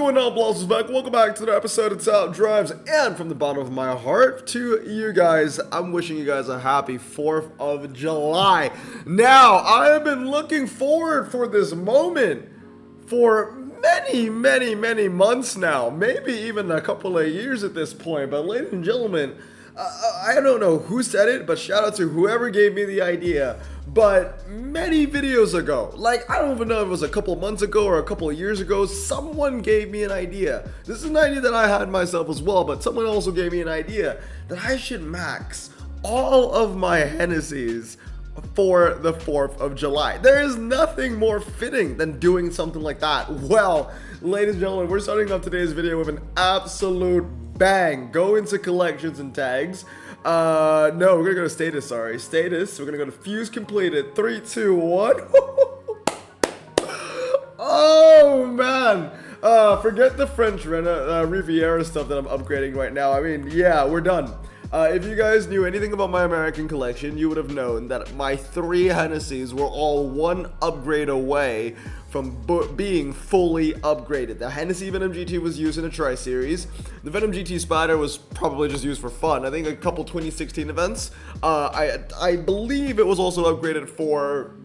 going on, Blossoms back? Welcome back to another episode of Top Drives, and from the bottom of my heart to you guys, I'm wishing you guys a happy 4th of July. Now, I have been looking forward for this moment for many months now, maybe even a couple of years at this point, but ladies and gentlemen, I don't know who said it, but shout out to whoever gave me the idea. But many videos ago, like I don't even know if it was a couple months ago or a couple of years ago, someone gave me an idea. This is an idea that I had myself as well, but someone also gave me an idea that I should max all of my Hennessies for the 4th of July. There is nothing more fitting than doing something like that. Well, ladies and gentlemen, we're starting off today's video with an absolute bang. Go into collections and tags. No, we're gonna go to status, status. We're gonna go to fuse completed. 3, 2, 1. Oh man, forget the French Riviera stuff that I'm upgrading right now. I mean, yeah, we're done. If you guys knew anything about my American collection, you would have known that my 3 Hennessies were all one upgrade away from being fully upgraded. The Hennessy Venom GT was used in a tri-series. The Venom GT Spider was probably just used for fun. I think a couple 2016 events. I believe it was also upgraded for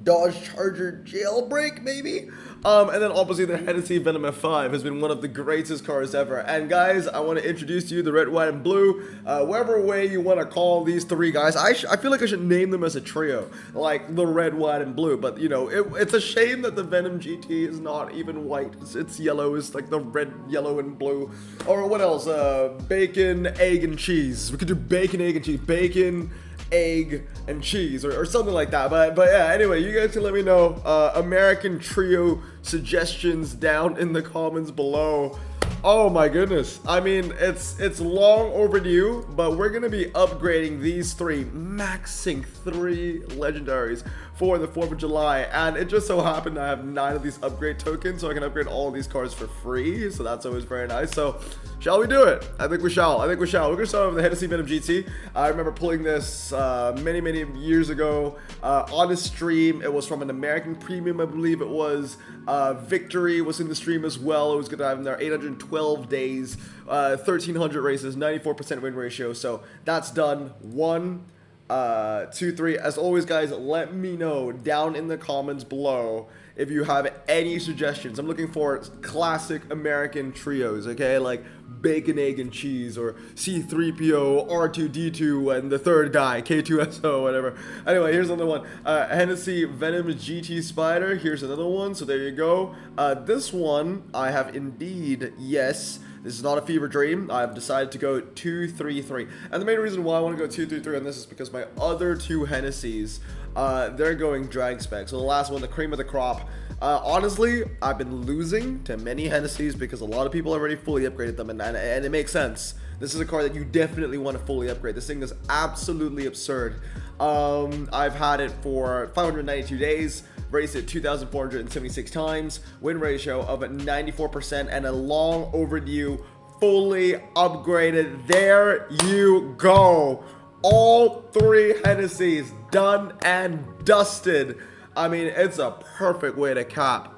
Dodge Charger Jailbreak, maybe? And then obviously the Hennessy Venom F5 has been one of the greatest cars ever. And guys, I want to introduce to you the red, white, and blue. Whatever way you want to call these 3 guys. I feel like I should name them as a trio, like the red, white, and blue. But you know, it's a shame that the Venom GT is not even white. It's yellow. It's like the red, yellow, and blue. Or what else? Bacon, egg, and cheese. We could do bacon, egg, and cheese. Bacon, egg, and cheese, or something like that. But yeah, anyway, you guys can let me know American trio suggestions down in the comments below. Oh my goodness, I mean, it's long overdue, but we're gonna be upgrading these 3, maxing 3 legendaries for the 4th of July, and it just so happened I have 9 of these upgrade tokens, so I can upgrade all of these cards for free, so that's always very nice. So shall we do it? I think we shall. We're gonna start with the Hennessy Venom GT. I remember pulling this many years ago on a stream. It was from an American Premium, I believe it was. Victory was in the stream as well. It was gonna have in there 812 days, 1,300 races, 94% win ratio. So that's done. 1, 2, 3. As always, guys, let me know down in the comments below if you have any suggestions. I'm looking for classic American trios, okay? Like bacon, egg, and cheese, or C-3PO, R2-D2, and the third guy, K2SO, whatever. Anyway, here's another one. Hennessy Venom GT Spider. Here's another one, so there you go. This one, I have indeed, yes, this is not a fever dream. I've decided to go 2-3-3. And the main reason why I want to go 2-3-3 on this is because my other 2 Hennessy's, they're going drag spec. So the last one, the cream of the crop. Honestly, I've been losing to many Hennessy's because a lot of people already fully upgraded them, and it makes sense. This is a car that you definitely want to fully upgrade. This thing is absolutely absurd. I've had it for 592 days, raced it 2,476 times, win ratio of 94%, and a long overdue fully upgraded. There you go. All 3 Hennessy's done and dusted. I mean, it's a perfect way to cap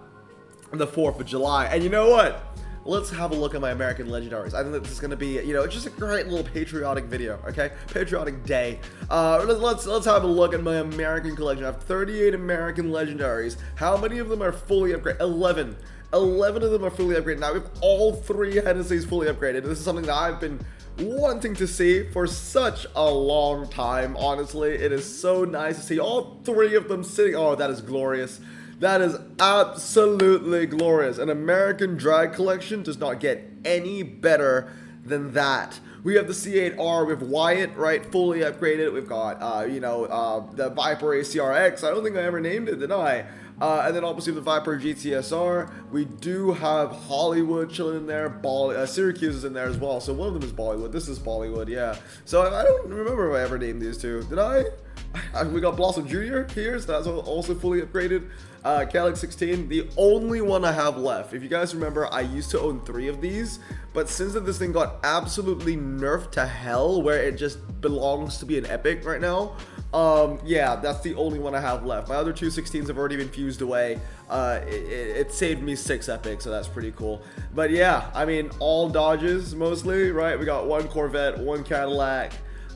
the 4th of July. And you know what? Let's have a look at my American legendaries. I think that this is going to be, you know, just a great little patriotic video, okay? Patriotic day. Let's have a look at my American collection. I have 38 American legendaries. How many of them are fully upgraded? 11. 11 of them are fully upgraded. Now, we have all 3 Hennessy's fully upgraded. This is something that I've been wanting to see for such a long time. Honestly, it is so nice to see all 3 of them sitting. Oh, that is glorious. That is absolutely glorious. An American drag collection does not get any better than that. We have the C8R with Wyatt, right, fully upgraded. We've got, the Viper ACRX. I don't think I ever named it, did I? And then obviously the Viper GTSR. We do have Hollywood chilling in there. Syracuse is in there as well. So one of them is Bollywood. This is Bollywood, yeah. So I don't remember if I ever named these 2. Did I? We got Blossom Jr. here, so that's also fully upgraded. Calyx 16, the only one I have left. If you guys remember, I used to own 3 of these, but since this thing got absolutely nerfed to hell, where it just belongs to be an epic right now, Yeah, that's the only one I have left. My other two 16s have already been fused away. It saved me 6 epics, so that's pretty cool. But yeah, I mean, all Dodges mostly, right? We got 1 Corvette, 1 Cadillac,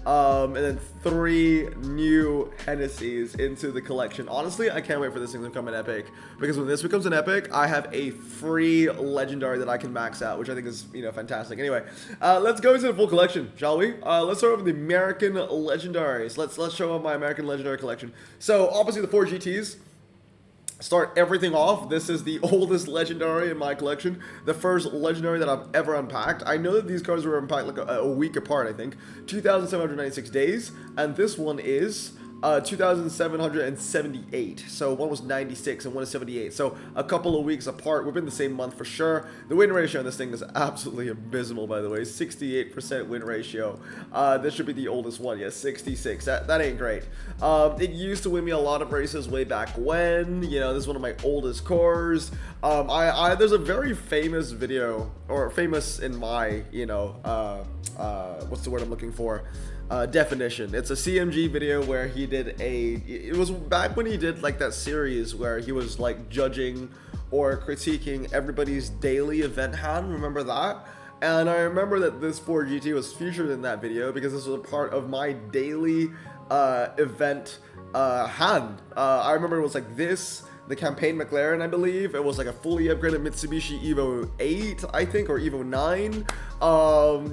and then 3 new Hennessies into the collection. Honestly, I can't wait for this thing to become an epic, because when this becomes an epic, I have a free legendary that I can max out, which I think is, you know, fantastic. Anyway, let's go into the full collection, shall we? Let's start with the American legendaries. Let's show off my American legendary collection. So obviously the 4 GTs start everything off. This is the oldest legendary in my collection, the first legendary that I've ever unpacked. I know that these cards were unpacked like a week apart, I think. 2,796 days, and this one is 2,778. So one was 96 and one is 78. So a couple of weeks apart, within the same month for sure. The win ratio on this thing is absolutely abysmal, by the way. 68% win ratio. This should be the oldest one. Yeah, 66. That ain't great. It used to win me a lot of races way back when. You know, this is one of my oldest cores. There's a very famous video, or famous in my, you know, what's the word I'm looking for? Definition. It's a CMG video where he did it was back when he did like that series where he was like judging or critiquing everybody's daily event hand. Remember that? And I remember that this 4GT was featured in that video because this was a part of my daily event hand. I remember it was like this, the campaign McLaren, I believe. It was like a fully upgraded Mitsubishi Evo 8, I think, or Evo 9.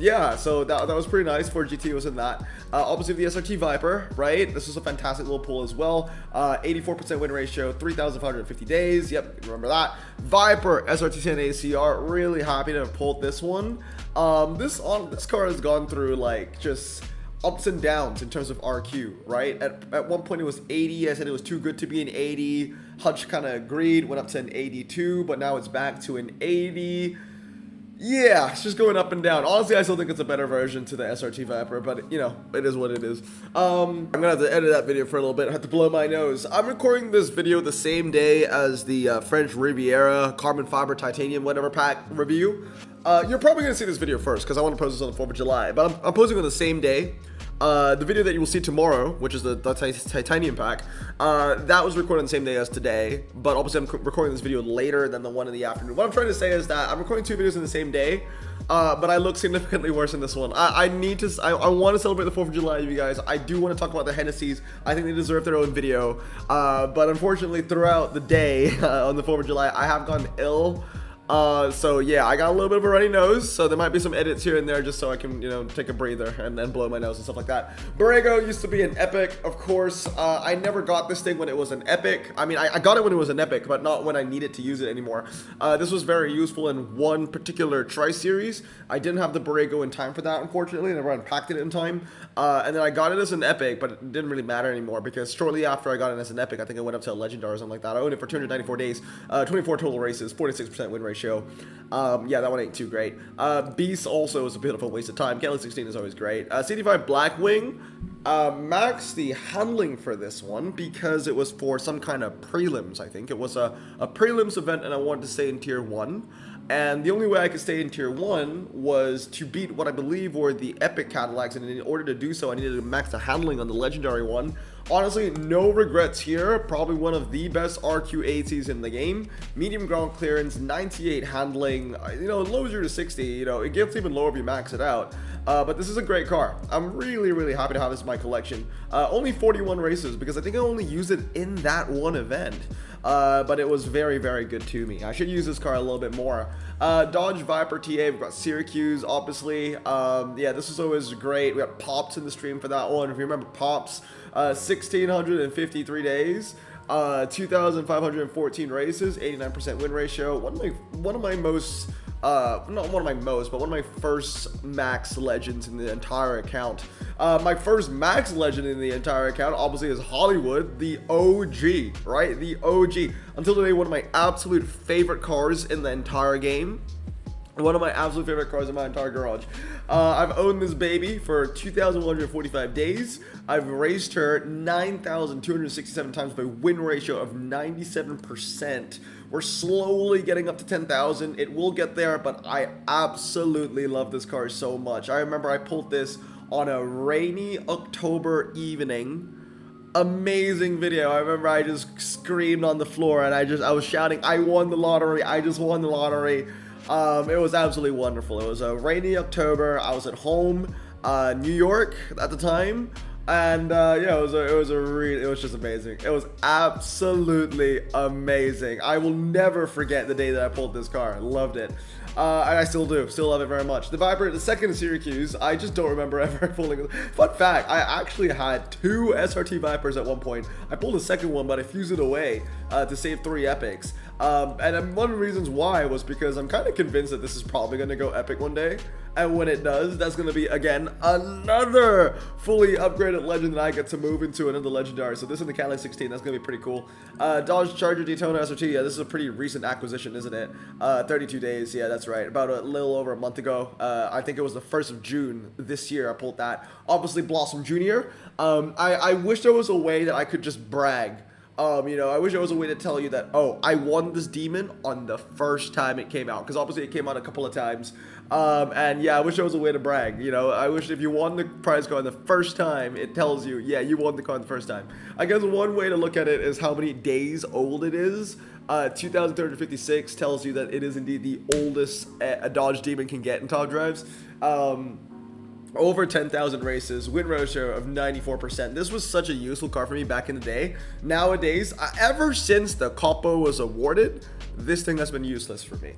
Yeah, so that was pretty nice. 4GT was in that. Obviously the SRT Viper, right? This was a fantastic little pull as well. 84% win ratio, 3,550 days. Yep, remember that. Viper, SRT10 ACR, really happy to have pulled this one. This car has gone through like just ups and downs in terms of RQ, right? At one point it was 80. I said it was too good to be an 80. Hutch kind of agreed, went up to an 82, but now it's back to an 80. Yeah, it's just going up and down. Honestly, I still think it's a better version to the SRT Viper, but you know, it is what it is. I'm gonna have to edit that video for a little bit. I have to blow my nose. I'm recording this video the same day as the French Riviera carbon fiber titanium whatever pack review. You're probably gonna see this video first because I want to post this on the 4th of July, but I'm posting on the same day. The video that you will see tomorrow, which is the titanium pack, that was recorded on the same day as today, but obviously I'm recording this video later than the one in the afternoon. What I'm trying to say is that I'm recording 2 videos in the same day, but I look significantly worse in this one. I want to celebrate the 4th of July, you guys. I do want to talk about the Hennessies. I think they deserve their own video, but unfortunately throughout the day on the 4th of July, I have gone ill. So yeah, I got a little bit of a runny nose, so there might be some edits here and there just so I can, you know, take a breather and then blow my nose and stuff like that. Borrego used to be an epic, of course. I never got this thing when it was an epic. I mean, I got it when it was an epic, but not when I needed to use it anymore. This was very useful in one particular tri-series. I didn't have the Borrego in time for that, unfortunately. I never unpacked it in time. And then I got it as an epic, but it didn't really matter anymore because shortly after I got it as an epic, I think it went up to a legendary or something like that. I owned it for 294 days, 24 total races, 46% win ratio. Yeah, that one ain't too great. Beast also is a bit of a waste of time. Kelly 16 is always great. CD5 Blackwing, max the handling for this one because it was for some kind of prelims, I think. It was a prelims event and I wanted to stay in tier 1. And the only way I could stay in tier 1 was to beat what I believe were the epic Cadillacs, and in order to do so, I needed to max the handling on the legendary one. Honestly, no regrets here. Probably one of the best RQ80s in the game. Medium ground clearance, 98 handling, you know, it lowers you to 60, you know, it gets even lower if you max it out. But this is a great car. I'm really, really happy to have this in my collection. Only 41 races because I think I only used it in that one event. But it was very, very good to me. I should use this car a little bit more. Dodge Viper TA, we've got Syracuse, obviously. Yeah, this was always great. We got Pops in the stream for that one. If you remember Pops, 1,653 days. 2,514 races, 89% win ratio. One of my most, not one of my most, but one of my first max legends in the entire account. My first max legend in the entire account, obviously, is Hollywood, the OG, right? The OG. Until today, one of my absolute favorite cars in the entire game. One of my absolute favorite cars in my entire garage. I've owned this baby for 2,145 days. I've raced her 9,267 times by win ratio of 97%. We're slowly getting up to 10,000. It will get there, but I absolutely love this car so much. I remember I pulled this on a rainy October evening. amazing video. I remember I just screamed on the floor and I was shouting, I won the lottery, I just won the lottery. It was absolutely wonderful. It was a rainy October. I was at home, New York at the time, and yeah, it was just amazing. It was absolutely amazing. I will never forget the day that I pulled this car. I loved it. And I still love it very much. The Viper, the second in Syracuse, I just don't remember ever pulling. Fun fact, I actually had 2 SRT Vipers at one point. I pulled a second one, but I fused it away to save 3 epics. And one of the reasons why was because I'm kind of convinced that this is probably going to go epic one day. And when it does, that's going to be, again, another fully upgraded legend that I get to move into another legendary. So this is the Cali 16. That's going to be pretty cool. Dodge Charger Daytona SRT. Yeah, this is a pretty recent acquisition, isn't it? 32 days. Yeah, that's right. About a little over a month ago. I think it was the 1st of June this year I pulled that. Obviously, Blossom Jr. I wish there was a way that I could just brag. You know, I wish there was a way to tell you that, oh, I won this demon on the first time it came out. Because obviously it came out a couple of times. And yeah, I wish there was a way to brag. You know, I wish if you won the prize card the first time, it tells you, yeah, you won the card the first time. I guess one way to look at it is how many days old it is. 2,356 tells you that it is indeed the oldest a Dodge Demon can get in top drives. Over 10,000 races, win ratio of 94%. This was such a useful car for me back in the day. Nowadays, ever since the Capo was awarded, this thing has been useless for me,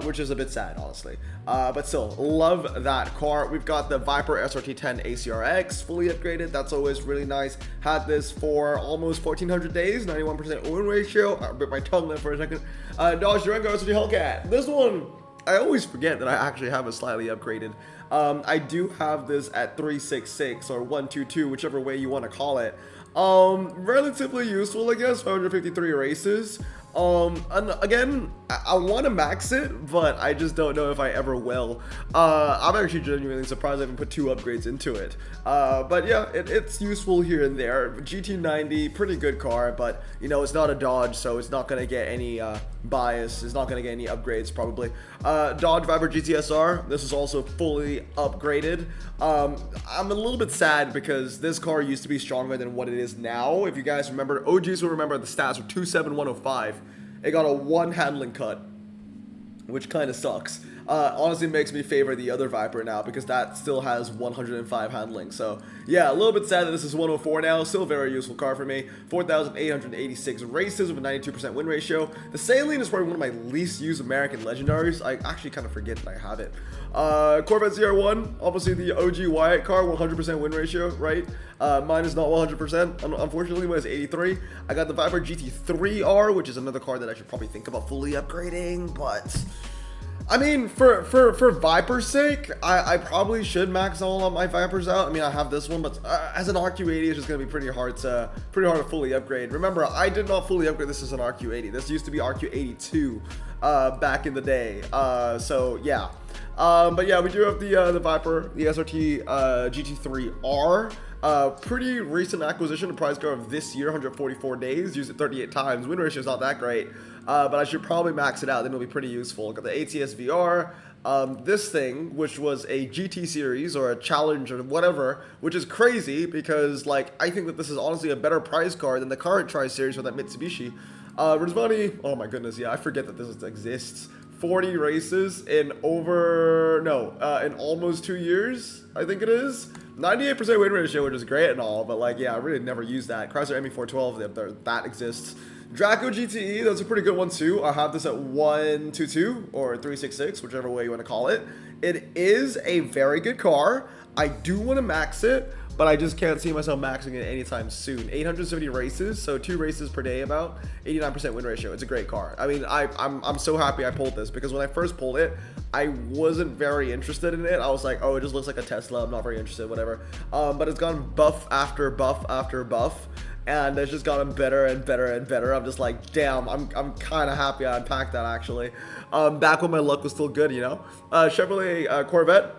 which is a bit sad, honestly. But still, love that car. We've got the Viper SRT10 ACRX, fully upgraded. That's always really nice. Had this for almost 1,400 days, 91% win ratio. I bit my tongue there for a second. Dodge Durango SRT Hellcat. This one, I always forget that I actually have it slightly upgraded. I do have this at 366 or 122, whichever way you want to call it. Relatively useful, I guess. 553 races. And again, I want to max it, but I just don't know if I ever will. I'm actually genuinely surprised I haven't put 2 upgrades into it. But yeah, it's useful here and there. GT90, pretty good car, but you know, it's not a Dodge, so it's not going to get any bias. It's not going to get any upgrades, probably. Dodge Viper GTSR, this is also fully upgraded. I'm a little bit sad because this car used to be stronger than what it is now. If you guys remember, OGs will remember the stats were 27105. It got a 1 handling cut, which kind of sucks. Honestly makes me favor the other Viper now because that still has 105 handling. So yeah, a little bit sad that this is 104 now. Still a very useful car for me. 4,886 races with a 92% win ratio. The Saline is probably one of my least used American legendaries. I actually kind of forget that I have it. Corvette ZR1, obviously the OG Wyatt car, 100% win ratio, right? Mine is not 100%. Unfortunately, mine is 83. I got the Viper GT3R, which is another car that I should probably think about fully upgrading, but I mean, for Viper's sake, I probably should max all of my Vipers out. I mean, I have this one, but as an RQ80, it's just gonna be pretty hard to fully upgrade. Remember, I did not fully upgrade this as an RQ80. This used to be RQ82 back in the day. So yeah. But yeah, we do have the Viper, the SRT GT3R. Pretty recent acquisition, the prize car of this year, 144 days, used it 38 times. Win ratio is not that great, but I should probably max it out, then it'll be pretty useful. Got the ATS VR, this thing, which was a GT series or a challenge or whatever, which is crazy because, like, I think that this is honestly a better prize car than the current tri-series for that Mitsubishi. Rizvani, oh my goodness, yeah, I forget that this exists. 40 races in in almost 2 years, I think it is. 98% win ratio, which is great and all, but like, yeah, I really never used that. Chrysler ME412, that exists. Draco GTE, that's a pretty good one too. I have this at 122 or 366, whichever way you want to call it. It is a very good car. I do want to max it, but I just can't see myself maxing it anytime soon. 870 races, so 2 races per day about, 89% win ratio. It's a great car. I mean, I'm so happy I pulled this because when I first pulled it, I wasn't very interested in it. I was like, oh, it just looks like a Tesla. I'm not very interested, whatever. But it's gone buff after buff after buff, and it's just gotten better and better and better. I'm just like, damn, I'm kind of happy I unpacked that actually. Back when my luck was still good, you know. Chevrolet Corvette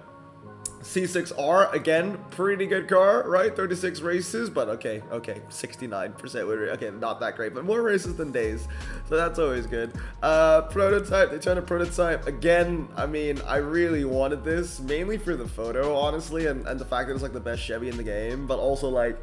C6R, again, pretty good car, right? 36 races, but okay, 69% win rate. Okay, not that great, but more races than days, so that's always good. Prototype, Daytona prototype, again, I mean, I really wanted this, mainly for the photo, honestly, and the fact that it's like the best Chevy in the game, but also like,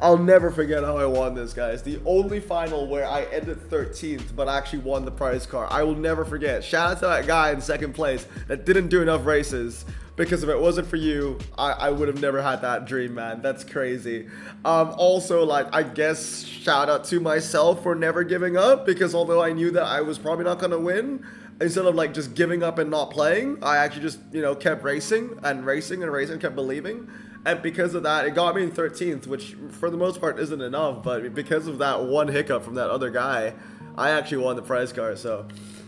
I'll never forget how I won this, guys. The only final where I ended 13th, but I actually won the prize car. I will never forget. Shout out to that guy in second place that didn't do enough races. Because if it wasn't for you, I would have never had that dream, man. That's crazy. Also, like, I guess shout out to myself for never giving up. Because although I knew that I was probably not going to win, instead of like just giving up and not playing, I actually just, you know, kept racing and racing and racing, kept believing. And because of that, it got me in 13th, which for the most part isn't enough. But because of that one hiccup from that other guy, I actually won the prize car. So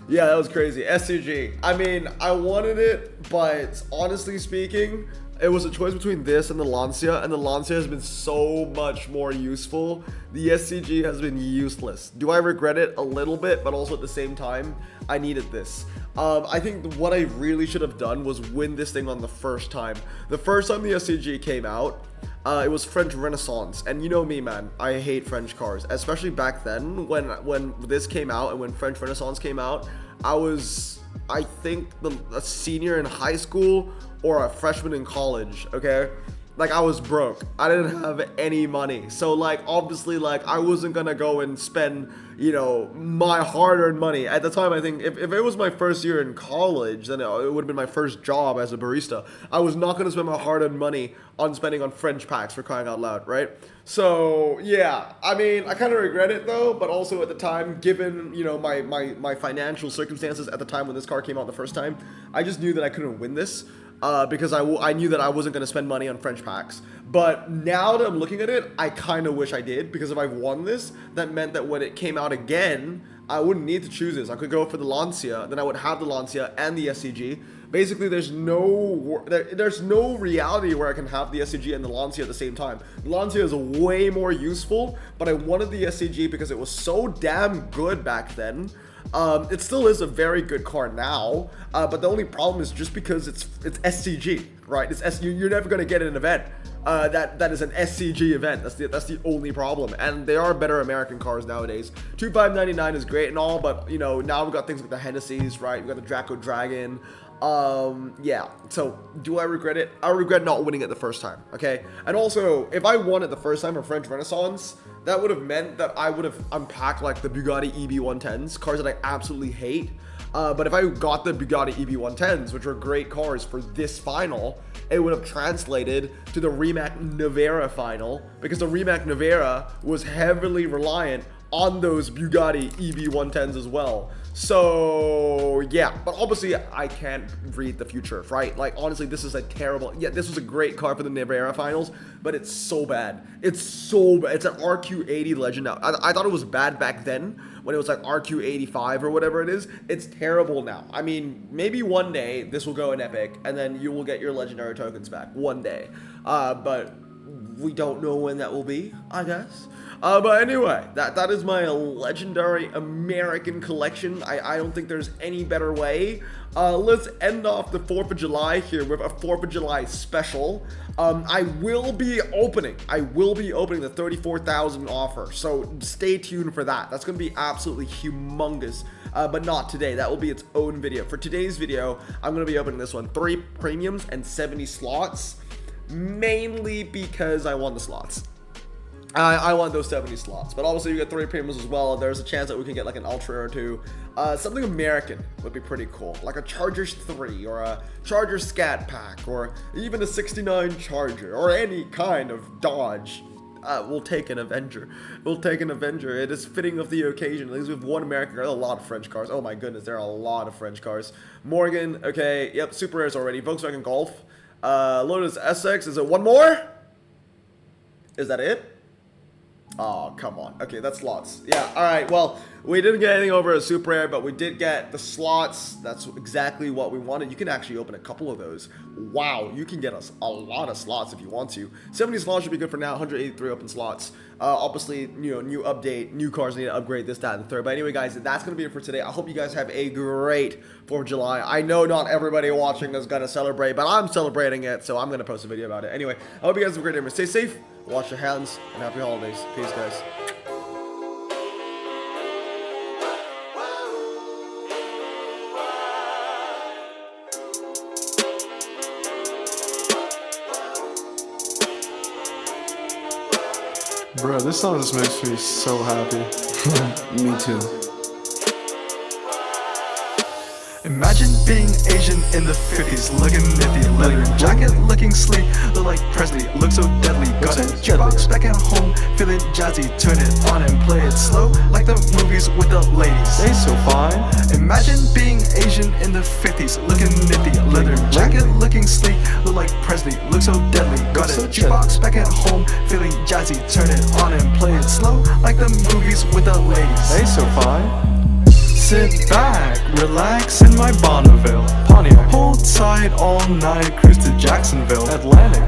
yeah, that was crazy. SCG. I mean, I wanted it, but honestly speaking, it was a choice between this and the Lancia, and the Lancia has been so much more useful. The SCG has been useless. Do I regret it? A little bit, but also at the same time, I needed this. I think what I really should have done was win this thing on the first time. The first time the SCG came out, it was French Renaissance, and you know me, man, I hate French cars, especially back then when this came out and when French Renaissance came out. I think a senior in high school or a freshman in college, okay? Like, I was broke. I didn't have any money. So, like, obviously, like, I wasn't gonna go and spend, you know, my hard-earned money. At the time, I think, if it was my first year in college, then it would have been my first job as a barista. I was not gonna spend my hard-earned money on spending on French packs, for crying out loud, right? So, yeah. I mean, I kind of regret it, though, but also at the time, given, you know, my financial circumstances at the time when this car came out the first time, I just knew that I couldn't win this. Because I knew that I wasn't going to spend money on French packs. But now that I'm looking at it, I kind of wish I did, because if I won this, that meant that when it came out again, I wouldn't need to choose this. I could go for the Lancia, then I would have the Lancia and the SCG. Basically, there's no reality where I can have the SCG and the Lancia at the same time. The Lancia is way more useful, but I wanted the SCG because it was so damn good back then. It still is a very good car now, but the only problem is just because it's SCG, right? You're never going to get an event that is an SCG event. That's the only problem, and they are better American cars nowadays. 2599 is great and all, but you know, now we've got things like the Hennessies, right? We've got the Draco Dragon. Yeah, so do I regret it? I regret not winning it the first time, okay? And also, if I won it the first time for French Renaissance, that would have meant that I would have unpacked like the Bugatti EB110s, cars that I absolutely hate. But if I got the Bugatti EB110s, which were great cars for this final, it would have translated to the Rimac Nevera final, because the Rimac Nevera was heavily reliant on those Bugatti EB110s as well. So yeah, but obviously I can't read the future, right? Like, honestly, this is a terrible, yeah, this was a great car for the Nevera finals, but it's so bad. It's so bad. It's an RQ80 Legend now. I thought it was bad back then when it was like RQ85 or whatever it is. It's terrible now. I mean, maybe one day this will go in Epic and then you will get your legendary tokens back one day. But we don't know when that will be, I guess. But anyway, that is my legendary American collection. I don't think there's any better way. Let's end off the 4th of July here with a 4th of July special. I will be opening the 34,000 offer, so stay tuned for that. That's going to be absolutely humongous, but not today. That will be its own video. For today's video, I'm going to be opening this one. 3 premiums and 70 slots, mainly because I won the slots. I want those 70 slots, but obviously you get 3 premiums as well. There's a chance that we can get like an Ultra or 2. Something American would be pretty cool, like a Chargers 3 or a Charger Scat Pack or even a 69 Charger or any kind of Dodge. We'll take an Avenger. We'll take an Avenger. It is fitting of the occasion. At least we have one American car. A lot of French cars. Oh my goodness, there are a lot of French cars. Morgan, okay, yep, super rares already. Volkswagen Golf. Lotus SX. Is it one more? Is that it? Oh, come on. Okay, that's slots. Yeah, alright, well, we didn't get anything over a super rare, but we did get the slots. That's exactly what we wanted. You can actually open a couple of those. Wow, you can get us a lot of slots if you want to. 70 slots should be good for now. 183 open slots. Obviously, you know, new update, new cars need to upgrade, this, that, and the third. But anyway, guys, that's going to be it for today. I hope you guys have a great 4th of July. I know not everybody watching is going to celebrate, but I'm celebrating it, so I'm going to post a video about it. Anyway, I hope you guys have a great day. Stay safe, wash your hands, and happy holidays. Peace, guys. Bro, this song just makes me so happy. Me too. Imagine being Asian in the 50s, looking nifty, leather jacket, looking sleek, look like Presley, look so deadly. Got a jukebox back at home, feeling jazzy, turn it on and play it slow, like the movies with the ladies. They so fine. Imagine being Asian in the 50s, looking nifty, leather jacket, looking sleek, look like Presley, look so deadly. Got a jukebox back at home, feeling jazzy, turn it on and play it slow, like the movies with the ladies. They so fine. Sit back, relax in my Bonneville Pontiac. Hold tight all night, cruise to Jacksonville, Atlantic.